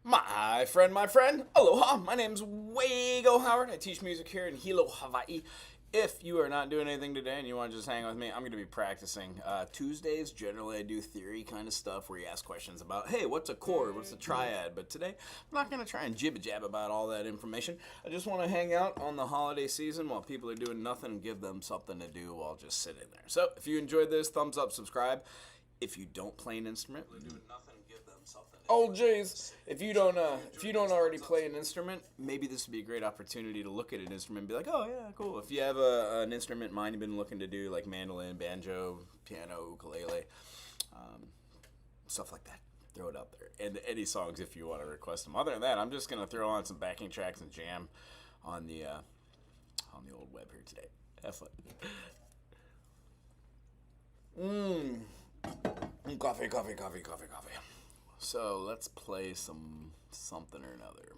My friend, aloha. My name's Wago Howard. I teach music here in Hilo, Hawaii. If you are not doing anything today and you want to just hang out with me, I'm going to be practicing. Tuesdays, generally I do theory kind of stuff where you ask questions about, hey, what's a chord? What's a triad? But today, I'm not going to try and jibba-jab about all that information. I just want to hang out on the holiday season while people are doing nothing and give them something to do while just sitting there. So if you enjoyed this, thumbs up, subscribe. If you don't play an instrument, we're doing nothing. Give them something. Oh, jeez. If you don't already play an instrument, maybe this would be a great opportunity to look at an instrument and be like, oh yeah, cool. If you have an instrument in mind you've been looking to do, like mandolin, banjo, piano, ukulele, stuff like that, throw it out there. And any songs if you want to request them. Other than that, I'm just gonna throw on some backing tracks and jam on the old web here today. Have fun. Coffee. So let's play something or another.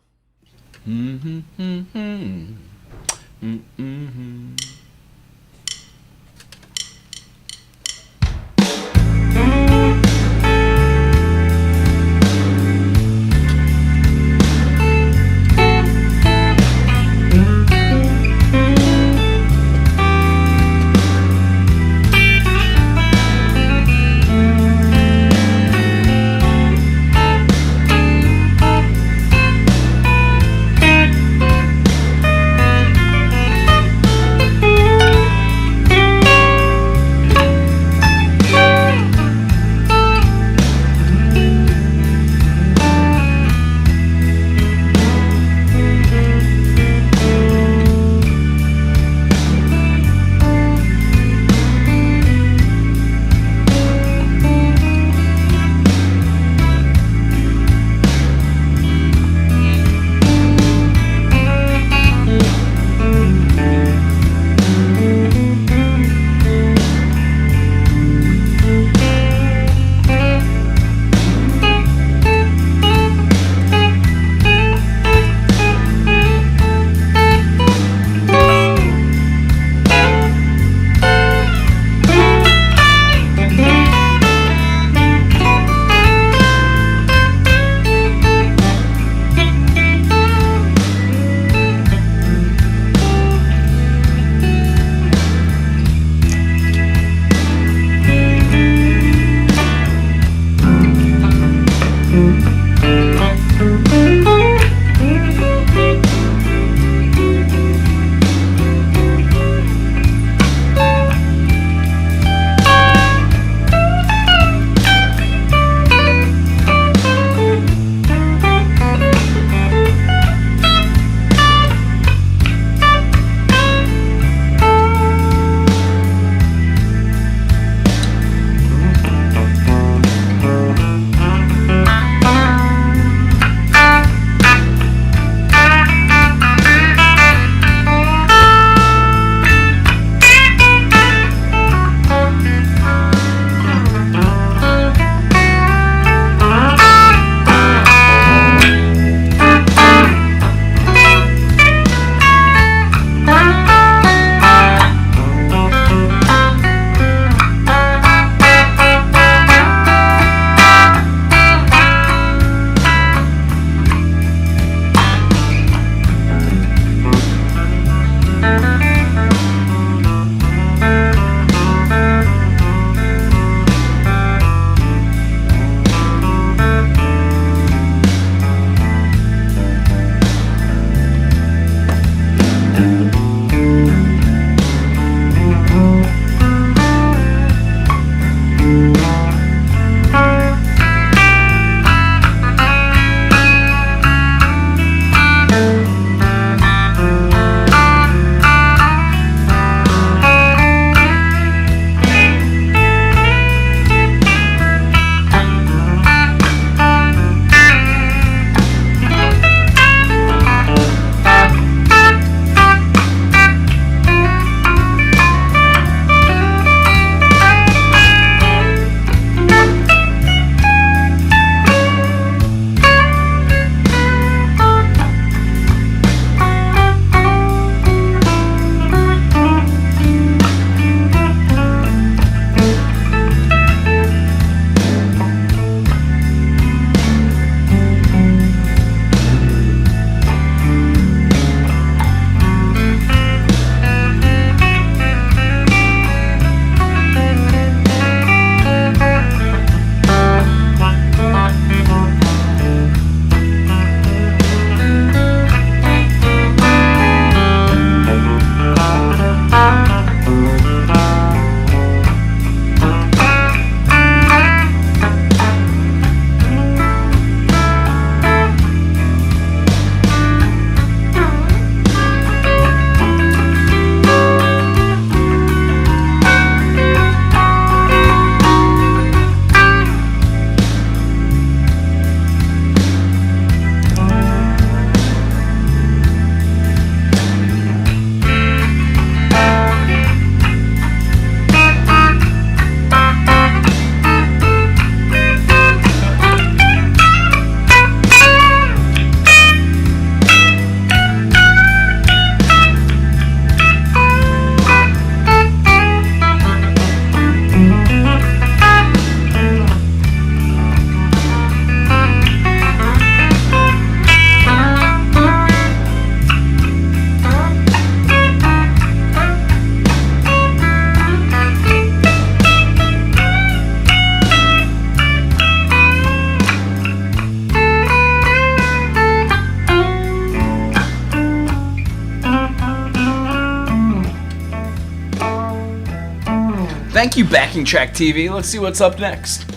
Thank you, Backing Track TV. Let's see what's up next.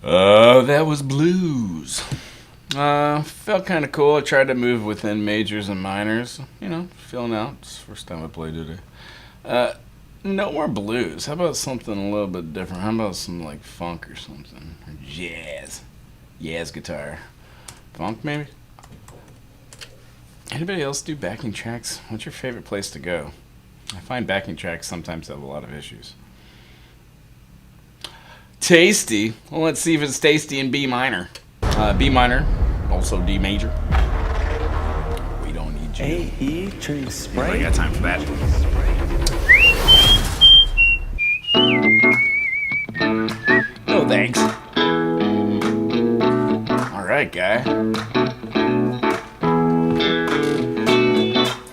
That was blues. Felt kind of cool. I tried to move within majors and minors. You know, feeling out. It's the first time I played today. No more blues. How about something a little bit different? How about some like funk or something? Or jazz. Jazz guitar. Funk maybe? Anybody else do backing tracks? What's your favorite place to go? I find backing tracks sometimes have a lot of issues. Tasty. Well, let's see if it's tasty in B minor. B minor, also D major. We don't need you. A-E tree spray. I got time for that. No thanks. Alright, guy.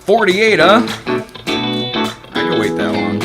48, huh? I can wait that long.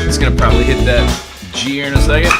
It's gonna probably hit that G here in a second.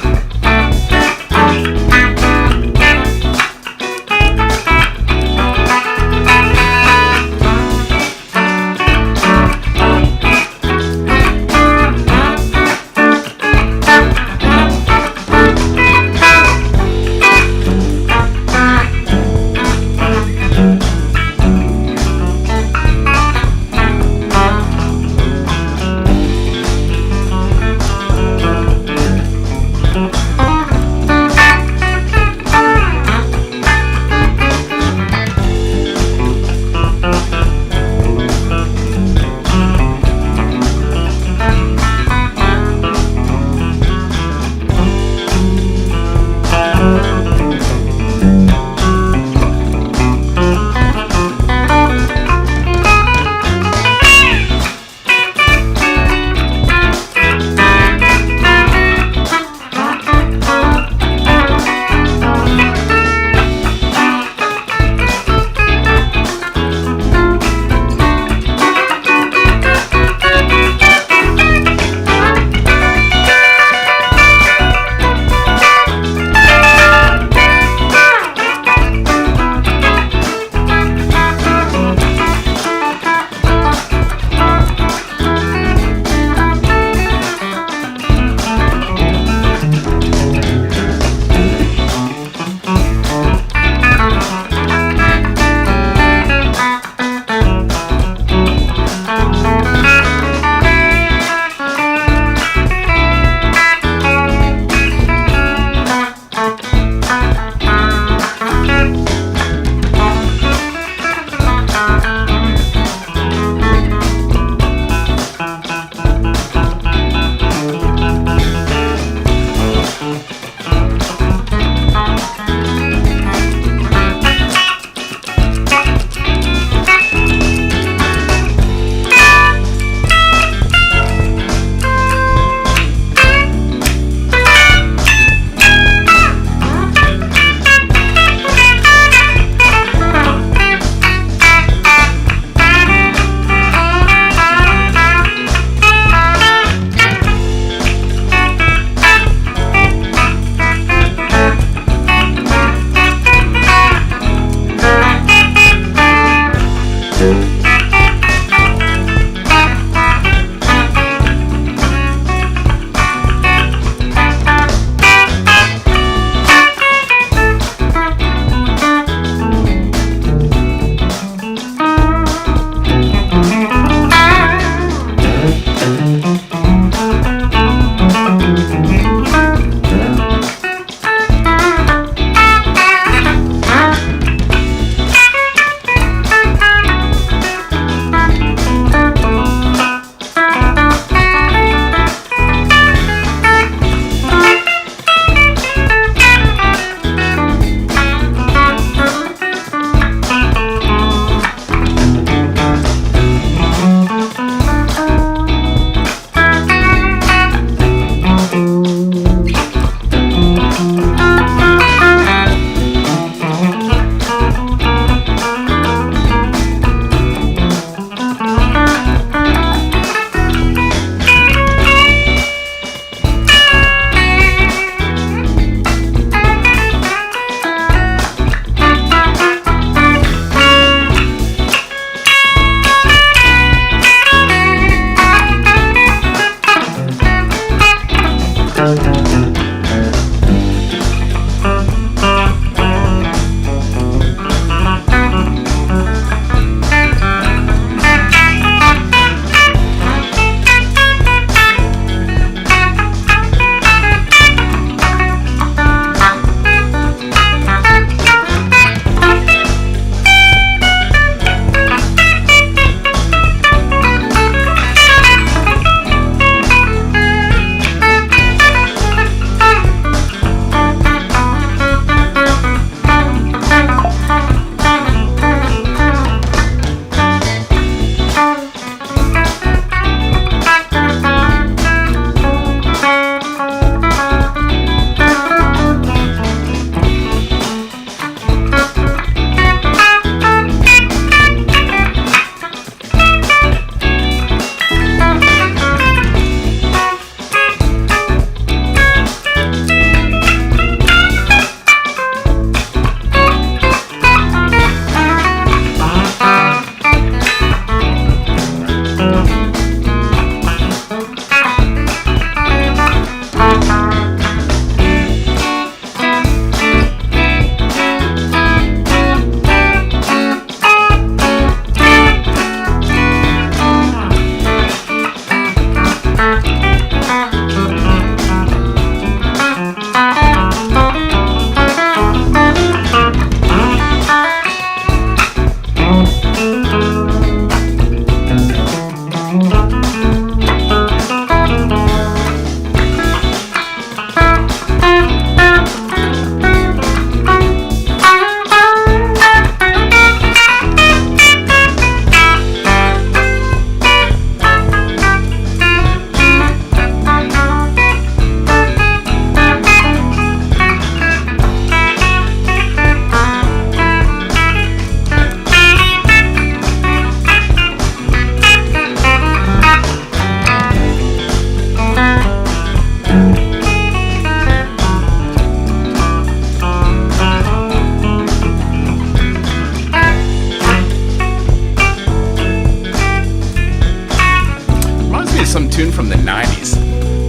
Some tune from the 90s.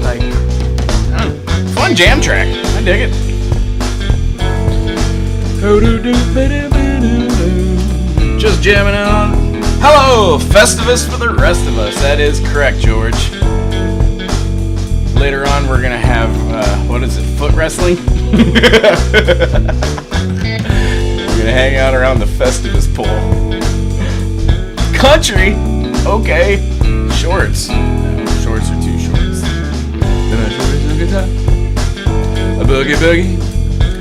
Like, fun jam track. I dig it. Just jamming out. Hello, Festivus for the rest of us. That is correct, George. Later on, we're gonna have what is it? Foot wrestling. We're gonna hang out around the Festivus pole. Country. Okay. Shorts. Shorts are too shorts. A boogie boogie.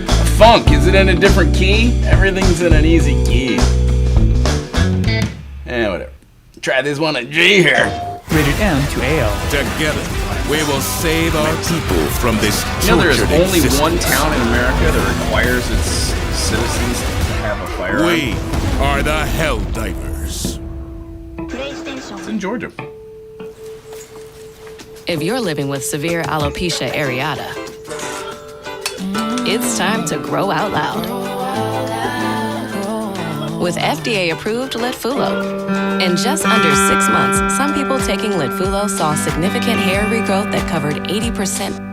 A funk. Is it in a different key? Everything's in an easy key. Whatever. Try this one at G here. Rated M to AL. Together, we will save our people from this You know, there is tortured only existence. one town in America that requires its citizens to have a firearm. We are the Hell Divers. It's in Georgia. If you're living with severe alopecia areata, it's time to grow out loud. With FDA-approved Litfulo. In just under 6 months, some people taking Litfulo saw significant hair regrowth that covered 80%.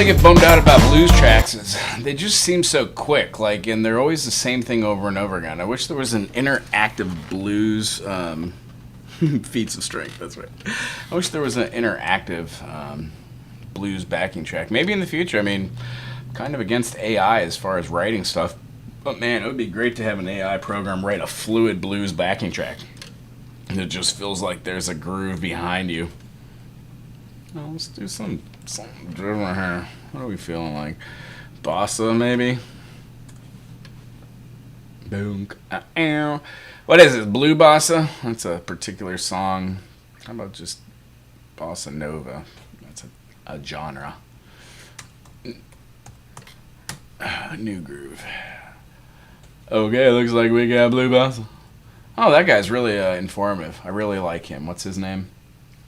I get bummed out about blues tracks is they just seem so quick, like, and they're always the same thing over and over again. I wish there was an interactive blues, feats of strength, that's right. I wish there was an interactive blues backing track. Maybe in the future. I mean, I'm kind of against AI as far as writing stuff, but man, it would be great to have an AI program write a fluid blues backing track. And it just feels like there's a groove behind you. Well, let's do something different here. What are we feeling like? Bossa, maybe? Boom. What is it? Blue bossa? That's a particular song. How about just bossa nova? That's a genre. New groove. Okay, looks like we got blue bossa. Oh, that guy's really informative. I really like him. What's his name?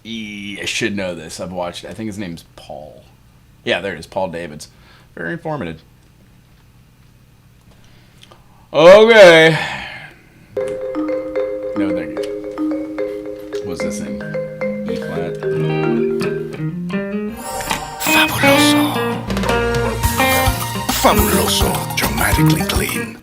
I should know this. I've watched it. I think his name's Paul. Yeah, there it is. Paul Davids. Very informative. Okay. No, thank you. What's this in? E flat. Fabuloso. Fabuloso. Dramatically clean.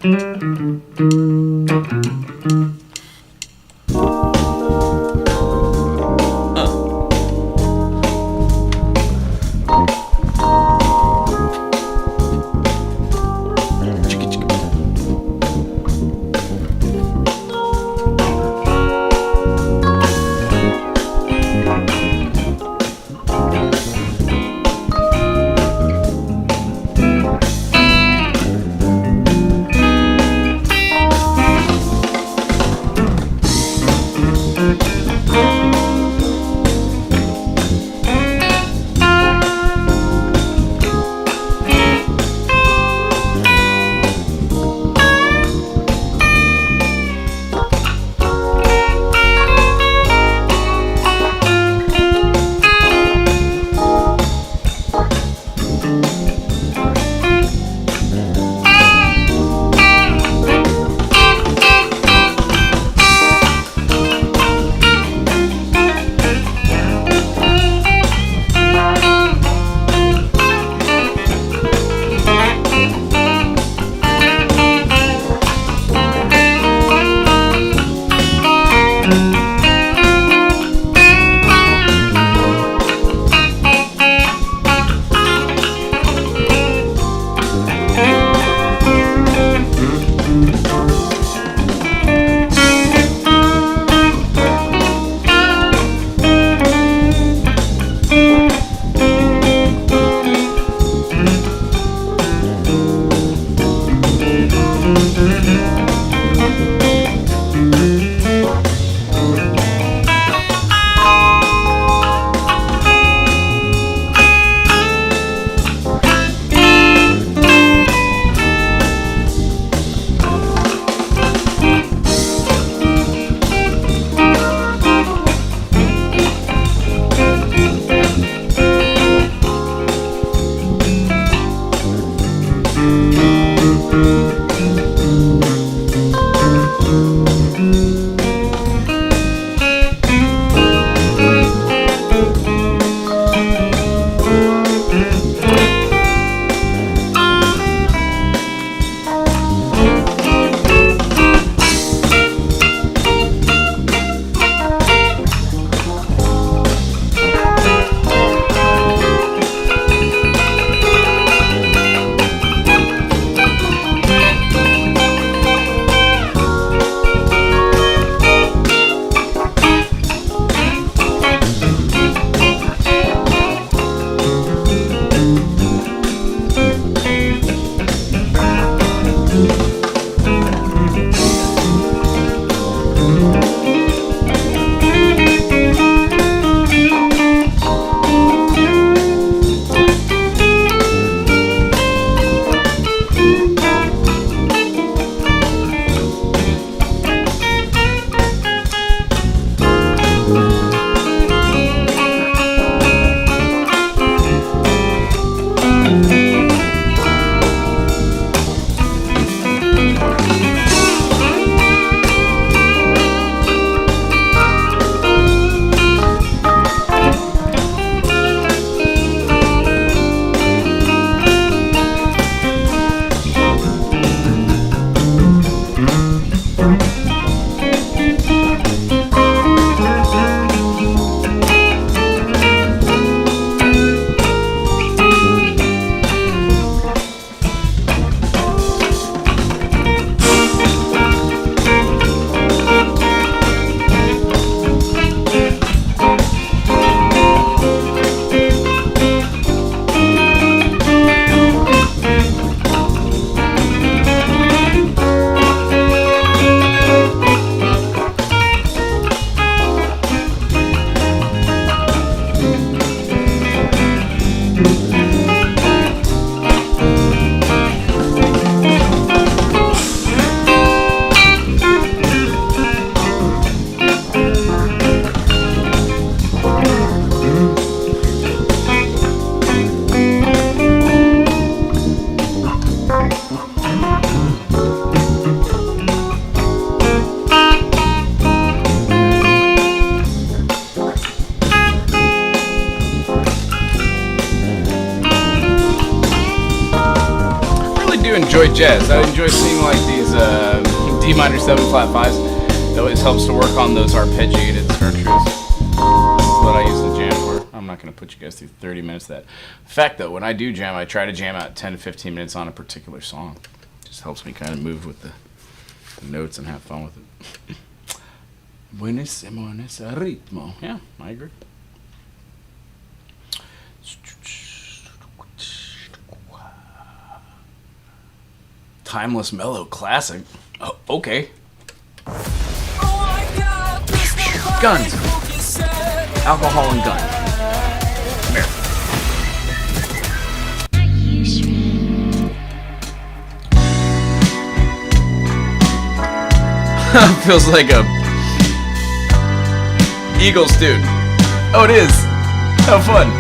do enjoy jazz. I enjoy seeing like these D minor 7 flat 5s. It always helps to work on those arpeggiated structures. That's what I use to jam for. I'm not going to put you guys through 30 minutes of that. In fact, though, when I do jam, I try to jam out 10 to 15 minutes on a particular song. It just helps me kind of move with the notes and have fun with it. Buenísimo en ese ritmo. Yeah, I agree. Timeless mellow classic. Oh, okay. Guns. Alcohol and guns. Come here. Feels like a Eagles dude. Oh, it is. How fun.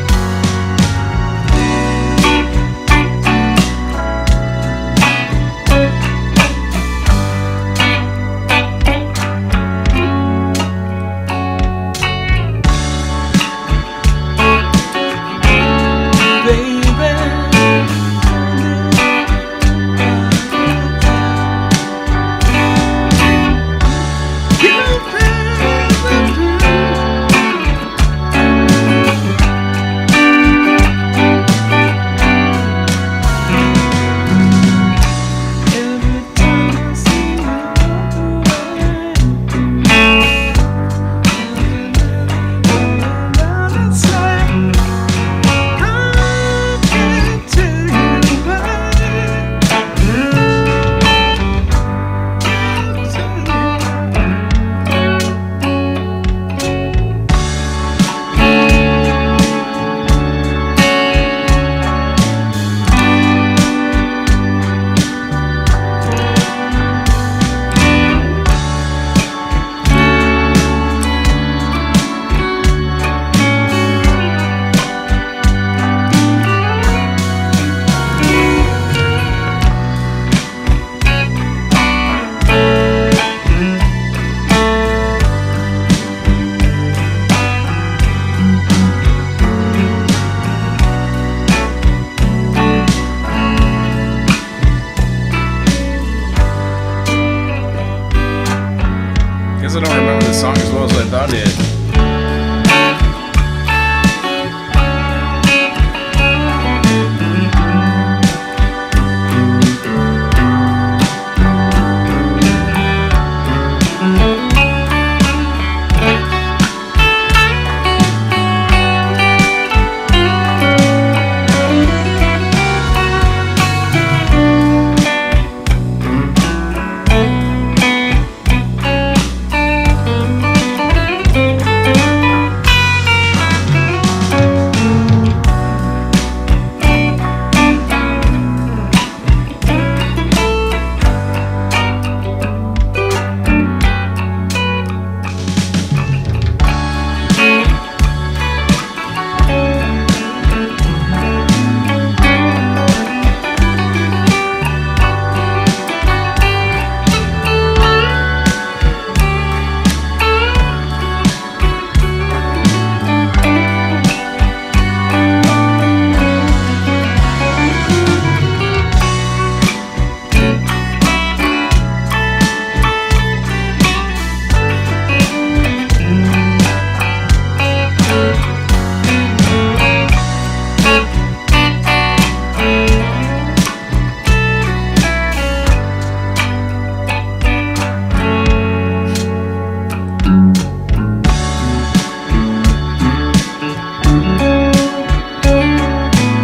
I don't remember the song as well as I thought I did.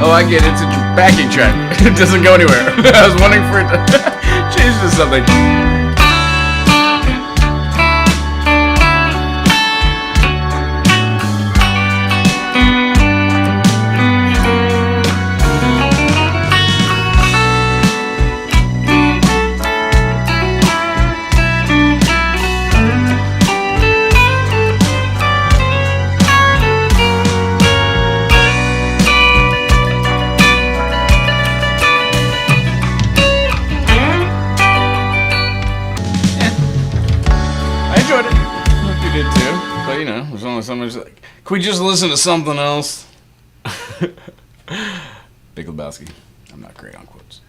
Oh, I get it. It's a backing track. It doesn't go anywhere. I was wondering for it to change to something. You know, as long as somebody's like, can we just listen to something else? Big Lebowski. I'm not great on quotes.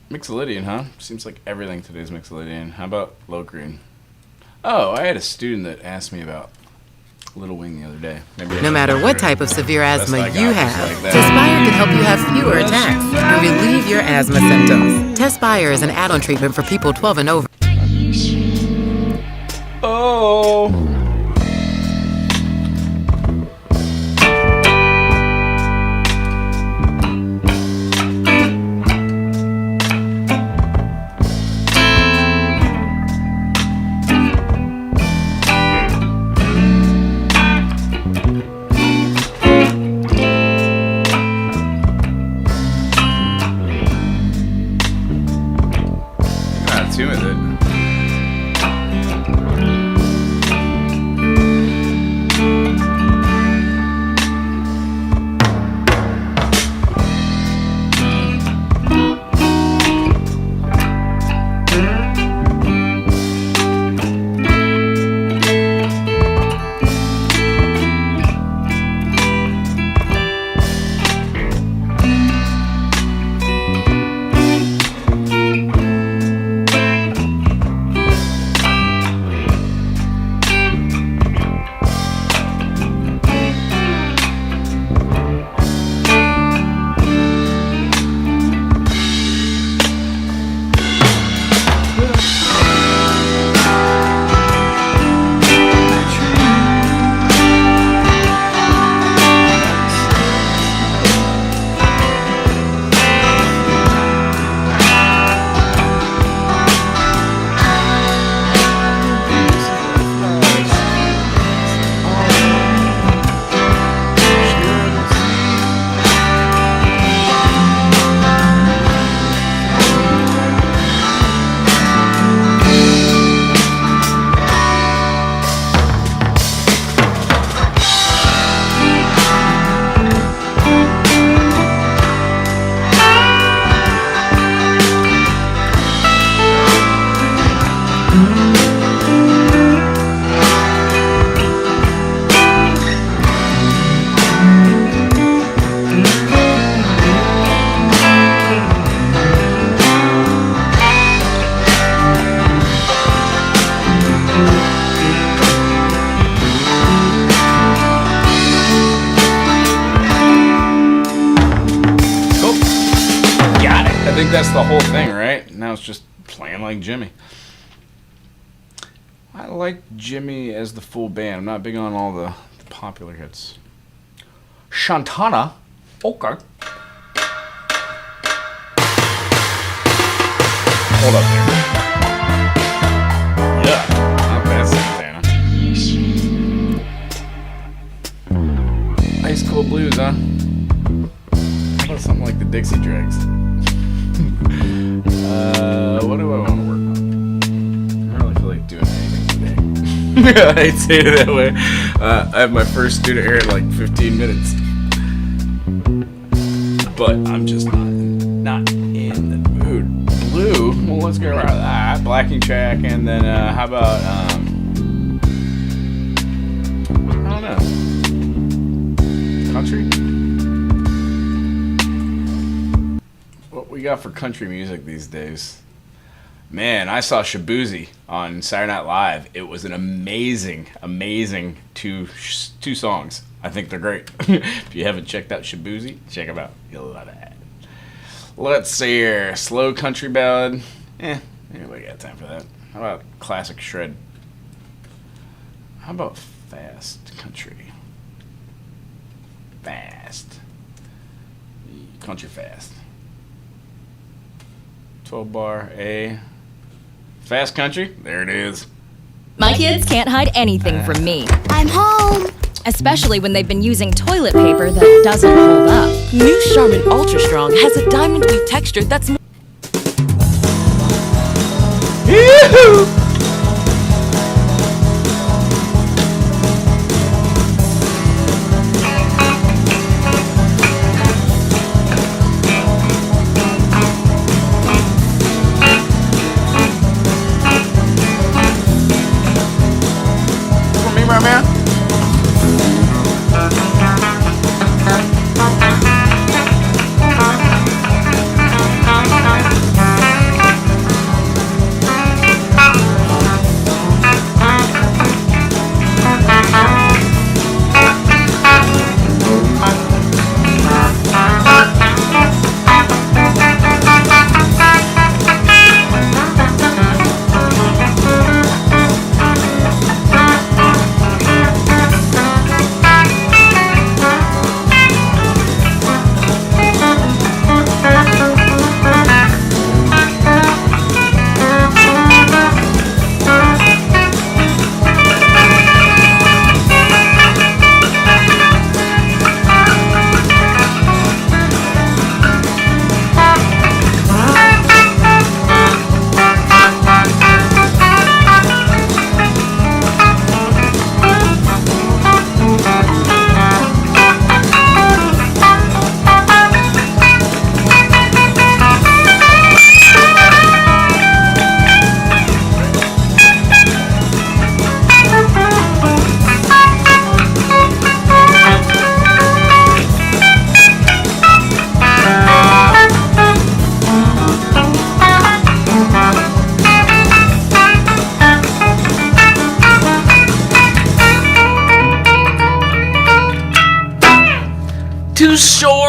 Mixolydian, huh? Seems like everything today is Mixolydian. How about Locrian? Oh, I had a student that asked me about Little Wing the other day. No matter what type of severe asthma you have, Tespire can help you have fewer attacks and relieve your asthma symptoms. Tespire is an add-on treatment for people 12 and over. Oh. Tune with it. I think that's the whole thing, right? Now it's just playing like Jimmy. I like Jimmy as the full band. I'm not big on all the popular hits. Shantana. Okay. Hold up there. Yeah. Not bad, Santana. Ice Cold Blues, huh? How about something like the Dixie Dregs? What do I want to work on? I don't really feel like doing anything today. I hate saying it that way. I have my first student here in like 15 minutes. But I'm just not in the mood. Blue? Well, let's go around that. Blacking track, and then how about, I don't know. Country? What we got for country music these days? Man, I saw Shabuzi on Saturday Night Live. It was an amazing two songs. I think they're great. If you haven't checked out Shabuzi, check them out. You'll love it. Let's see here. Slow country ballad. Anybody got time for that? How about classic shred? How about fast country? Fast. Country fast. 12 bar A. Fast country. There it is. My kids can't hide anything from me. I'm home. Especially when they've been using toilet paper that doesn't hold up. New Charmin Ultra Strong has a diamond weave texture that's more.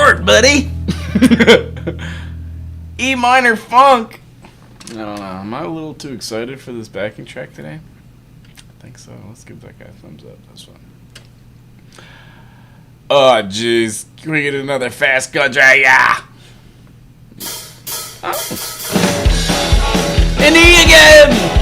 chord, buddy. E minor funk. I don't know. Am I a little too excited for this backing track today? I think so. Let's give that guy a thumbs up. That's fun. Oh, jeez. Can we get another fast country? Yeah. Oh. And E again.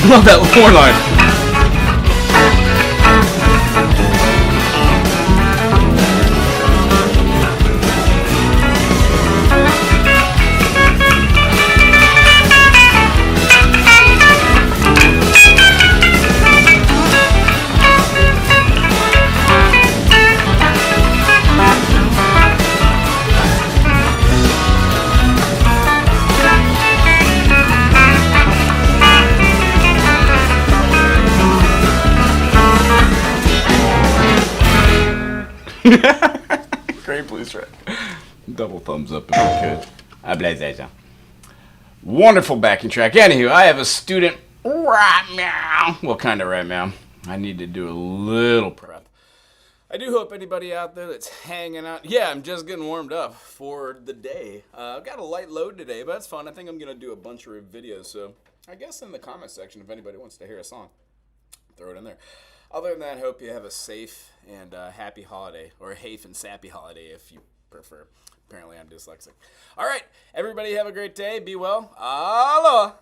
love that horn line. Great police track. Double thumbs up if you could. I bless that. Wonderful backing track. Anywho, I have a student right now. Well, kind of right now. I need to do a little prep. I do hope anybody out there that's hanging out. Yeah, I'm just getting warmed up for the day. I've got a light load today, but it's fun. I think I'm going to do a bunch of videos. So I guess in the comment section, if anybody wants to hear a song, throw it in there. Other than that, I hope you have a safe and happy holiday, or a hafe and sappy holiday if you prefer. Apparently, I'm dyslexic. All right, everybody have a great day. Be well. Aloha.